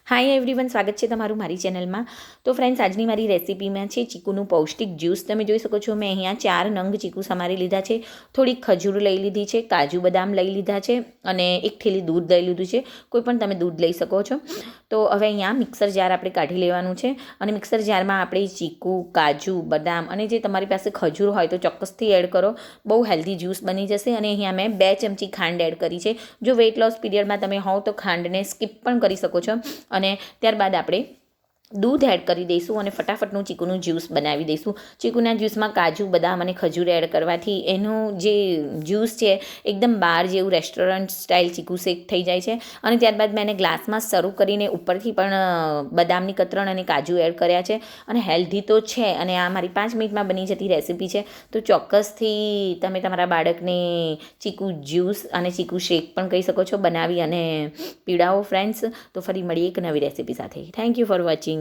Hi everyone, સ્વાગત છે તમારું મારી ચેનલમાં. તો ફ્રેન્ડ્સ, આજની મારી રેસીપીમાં છે ચીકુનું પૌષ્ટિક જ્યુસ. તમે જોઈ શકો છો મેં અહીંયા 4 નંગ ચીકુ સમારી લીધા છે, થોડીક ખજૂર લઈ લીધી છે, કાજુ બદામ લઈ લીધા છે અને એક થેલી દૂધ લઈ લીધું છે. કોઈ પણ તમે દૂધ લઈ શકો છો. તો હવે અહીંયા મિક્સર જાર આપણે કાઢી લેવાનું છે અને મિક્સર જારમાં આપણે ચીકુ, કાજુ, બદામ અને જે તમારી પાસે ખજૂર હોય તો ચોક્કસથી એડ કરો. બહુ હેલ્ધી જ્યુસ બની જશે. અને અહીંયા મેં 2 ચમચી ખાંડ એડ કરી છે. જો વેઇટ લોસ પીરિયડમાં તમે હોવ તો ખાંડને સ્કીપ પણ કરી શકો છો. અને ત્યારબાદ આપણે દૂધ એડ કરી દઈશું અને ફટાફટનું ચીકુનું જ્યુસ બનાવી દઈશું. ચીકુના જ્યુસમાં કાજુ, બદામ અને ખજૂર એડ કરવાથી એનું જે જ્યુસ છે એકદમ બહાર જેવું રેસ્ટોરન્ટ સ્ટાઇલ ચીકુ શેક થઈ જાય છે. અને ત્યારબાદ મેં એને ગ્લાસમાં સર્વ કરીને ઉપરથી પણ બદામની કતરણ અને કાજુ એડ કર્યા છે. અને હેલ્ધી તો છે અને આ મારી 5 મિનિટમાં બની જતી રેસીપી છે. તો ચોક્કસથી તમે તમારા બાળકને ચીકુ જ્યુસ અને ચીકુ શેક પણ કહી શકો છો બનાવી અને પીડાવો ફ્રેન્ડ્સ. તો ફરી મળીએ એક નવી રેસીપી સાથે. Thank you for watching.